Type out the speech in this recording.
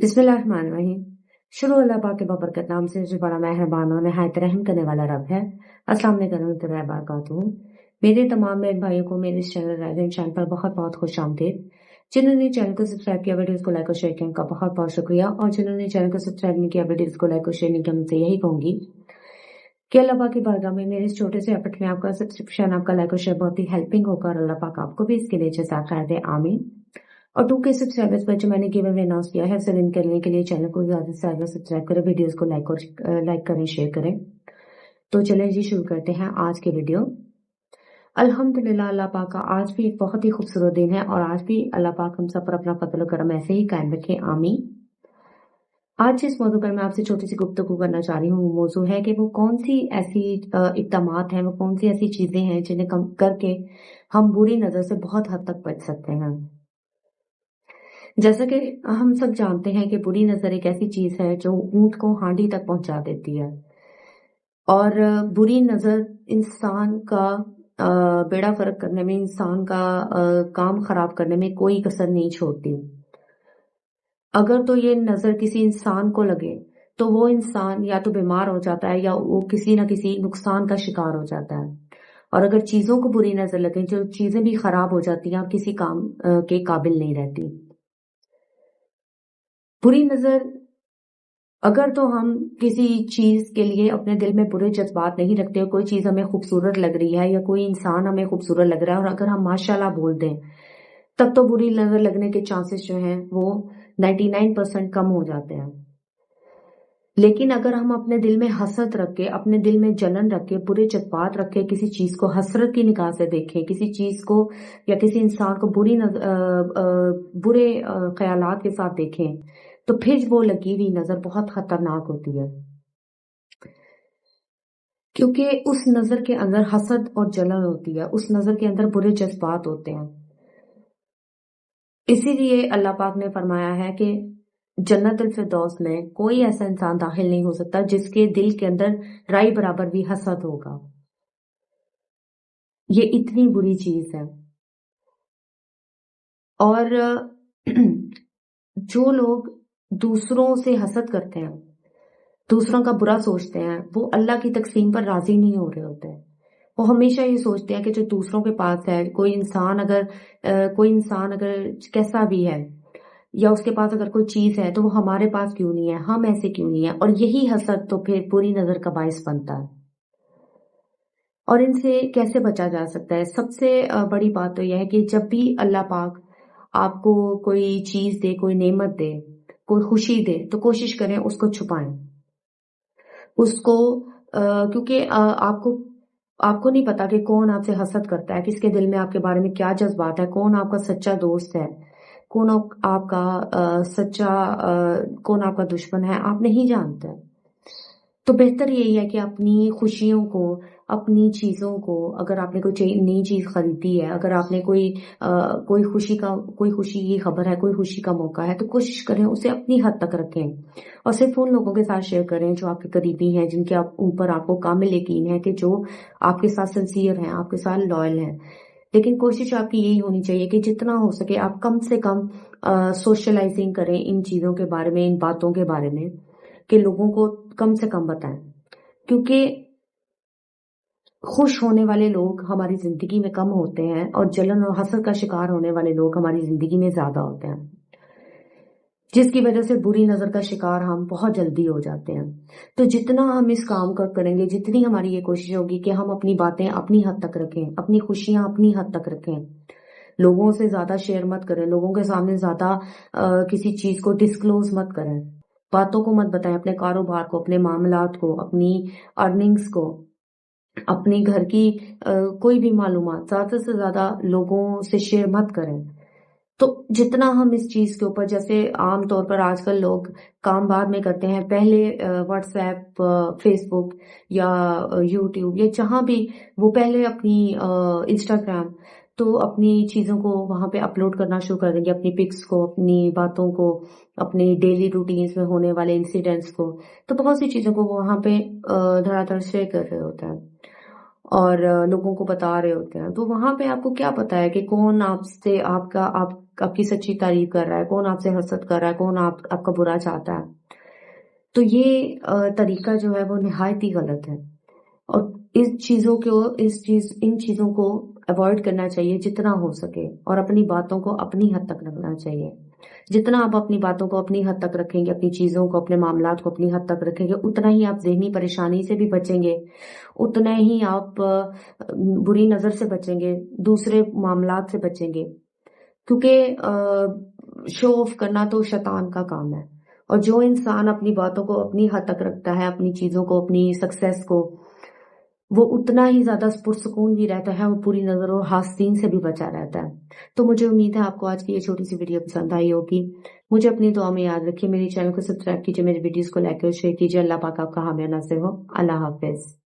बिस्मिल्लाहिर्रहमानिर्रहीम। शुरू अल्लाह पाक के बबरकत नाम से जो बड़ा मेहरबान और निहायत रहम करने वाला रब है। अस्सलाम वालेकुम वबरकातुहू। मेरे तमाम बहन भाइयों को मेरे इस चैनल राइजिंग चैनल पर बहुत बहुत खुश आमदीद। जिन्होंने चैनल को सब्सक्राइब किया, वीडियोस को लाइक और शेयर किया, उनका बहुत बहुत शुक्रिया। और जिन्होंने चैनल को सब्सक्राइब नहीं किया, वीडियोस को लाइक और शेयर नहीं किया, उनसे यही कहूंगी कि अल्लाह पाक की बारगाह में मेरे इस छोटे से एफर्ट में आपका सब्सक्रिप्शन, आपका लाइक और शेयर बहुत ही हेल्पिंग होगा और अल्लाह पाक आपको भी इसके लिए जज़ा खैर दे, आमीन। और 2K सब्सक्राइबर्स पर जो मैंने गिव अवे अनाउंस किया है, उसे विन करने के लिए चैनल को ज्यादा से ज्यादा सब्सक्राइब करें, वीडियोस को लाइक करें, शेयर करें। तो चलें जी, शुरू करते हैं आज के वीडियो। अल्हम्दुलिल्लाह, अल्लाह पाक का आज भी एक बहुत ही खूबसूरत दिन है और आज भी अल्लाह पाक हम सब पर अपना फजल करम ऐसे ही कायम रखे, आमीन। आज जिस मौजू पर मैं आपसे छोटी सी गुफ्तगू करना चाह रही हूँ, वो मौजू है कि वो कौन सी ऐसी इक़दामात हैं, वो कौन सी ऐसी चीजें हैं जिन्हें करके हम बुरी नजर से बहुत हद तक बच सकते हैं। जैसा कि हम सब जानते हैं कि बुरी नजर एक ऐसी चीज है जो ऊंट को हांडी तक पहुंचा देती है और बुरी नजर इंसान का बेड़ा फर्क करने में, इंसान का काम खराब करने में कोई कसर नहीं छोड़ती। अगर तो ये नजर किसी इंसान को लगे तो वो इंसान या तो बीमार हो जाता है या वो किसी न किसी नुकसान का शिकार हो जाता है। और अगर चीजों को बुरी नजर लगे, जो चीजें भी खराब हो जाती हैं और किसी काम के काबिल नहीं रहती। बुरी नजर, अगर तो हम किसी चीज के लिए अपने दिल में बुरे जज्बात नहीं रखते, कोई चीज हमें खूबसूरत लग रही है या कोई इंसान हमें खूबसूरत लग रहा है और अगर हम माशाल्लाह बोल दें, तब तो बुरी नजर लगने के चांसेस जो हैं वो 99% कम हो जाते हैं। लेकिन अगर हम अपने दिल में हसद रख के, अपने दिल में जलन रख के, बुरे जज्बात रख के किसी चीज को हसरत की निगाह से देखें, किसी चीज को या किसी इंसान को बुरे ख्यालात के साथ देखें, तो फिर वो लगी हुई नजर बहुत खतरनाक होती है, क्योंकि उस नजर के अंदर हसद और जलन होती है, उस नजर के अंदर बुरे जज्बात होते हैं। इसीलिए अल्लाह पाक ने फरमाया है कि जन्नतुल फिरदौस में कोई ऐसा इंसान दाखिल नहीं हो सकता जिसके दिल के अंदर राई बराबर भी हसद होगा। ये इतनी बुरी चीज है। और जो लोग दूसरों से हसद करते हैं, दूसरों का बुरा सोचते हैं, वो अल्लाह की तकसीम पर राजी नहीं हो रहे होते हैं। वो हमेशा ये सोचते हैं कि जो दूसरों के पास है, कोई इंसान अगर कैसा भी है या उसके पास अगर कोई चीज है तो वो हमारे पास क्यों नहीं है, हम ऐसे क्यों नहीं है। और यही हसद तो फिर बुरी नजर का बायस बनता है। और इनसे कैसे बचा जा सकता है? सबसे बड़ी बात तो यह है कि जब भी अल्लाह पाक आपको कोई चीज दे, कोई नेमत दे, कोई खुशी दे, तो कोशिश करें उसको छुपाएं उसको, क्योंकि आपको नहीं पता कि कौन आपसे हसद करता है, किसके दिल में आपके बारे में क्या जज्बात है, कौन आपका सच्चा दोस्त है, कौन कौन आपका दुश्मन है, आप नहीं जानते। तो बेहतर यही है कि अपनी खुशियों को, अपनी चीजों को, अगर आपने कोई नई चीज खरीदी है, अगर आपने कोई खुशी की खबर है, कोई खुशी का मौका है, तो कोशिश करें उसे अपनी हद तक रखें और सिर्फ उन लोगों के साथ शेयर करें जो आपके करीबी हैं, जिनके ऊपर आपको कामिल यकीन है कि जो आपके साथ सिंसियर हैं, आपके साथ लॉयल हैं। लेकिन कोशिश आपकी यही होनी चाहिए कि जितना हो सके आप कम से कम सोशलाइजिंग करें इन चीजों के बारे में, इन बातों के बारे में, कि लोगों को कम से कम बताएं। क्योंकि खुश होने वाले लोग हमारी जिंदगी में कम होते हैं और जलन और हसद का शिकार होने वाले लोग हमारी जिंदगी में ज्यादा होते हैं, जिसकी वजह से बुरी नजर का शिकार हम बहुत जल्दी हो जाते हैं। तो जितना हम इस काम को करेंगे, जितनी हमारी ये कोशिश होगी कि हम अपनी बातें अपनी हद तक रखें, अपनी खुशियां अपनी हद तक रखें, लोगों से ज्यादा शेयर मत करें, लोगों के सामने ज्यादा किसी चीज को डिस्क्लोज मत करें, बातों को मत बताएं, अपने कारोबार को, अपने मामलात को, अपनी अर्निंग्स को, अपने घर की कोई भी मालूमात ज्यादा से ज्यादा लोगों से शेयर मत करें। तो जितना हम इस चीज के ऊपर, जैसे आम तौर पर आजकल लोग काम बाद में करते हैं, पहले व्हाट्सएप, फेसबुक या यूट्यूब या जहां भी, वो पहले अपनी इंस्टाग्राम, तो अपनी चीजों को वहां पे अपलोड करना शुरू कर देंगे, अपनी पिक्स को, अपनी बातों को, अपनी डेली रूटीन्स में होने वाले इंसिडेंट्स को। तो बहुत सी चीजों को वहां पे धड़ाधड़ शेयर कर रहे होते हैं और लोगों को बता रहे होते हैं। तो वहां पे आपको क्या पता है कि कौन आपसे آپ کی سچی تعریف کر رہا ہے، کون آپ سے حسد کر رہا ہے، کون آپ کا برا چاہتا ہے. تو یہ طریقہ جو ہے وہ نہایت ہی غلط ہے، اور ان چیزوں کو اوائڈ کرنا چاہیے جتنا ہو سکے، اور اپنی باتوں کو اپنی حد تک رکھنا چاہیے. جتنا آپ اپنی باتوں کو اپنی حد تک رکھیں گے، اپنی چیزوں کو، اپنے معاملات کو اپنی حد تک رکھیں گے، اتنا ہی آپ ذہنی پریشانی سے بھی بچیں گے، اتنا ہی آپ بری نظر سے بچیں گے، دوسرے معاملات سے بچیں گے. کیونکہ شو آف کرنا تو شیطان کا کام ہے، اور جو انسان اپنی باتوں کو اپنی حد تک رکھتا ہے، اپنی چیزوں کو، اپنی سکسیس کو، وہ اتنا ہی زیادہ پرسکون بھی رہتا ہے، اور پوری نظر اور حاسدین سے بھی بچا رہتا ہے. تو مجھے امید ہے آپ کو آج کی یہ چھوٹی سی ویڈیو پسند آئی ہوگی. مجھے اپنی دعا میں یاد رکھیے، میری چینل کو سبسکرائب کیجیے، میری ویڈیوز کو لائک اور شیئر کیجیے. اللہ پاک آپ کا حامی ناصر ہو. اللہ حافظ.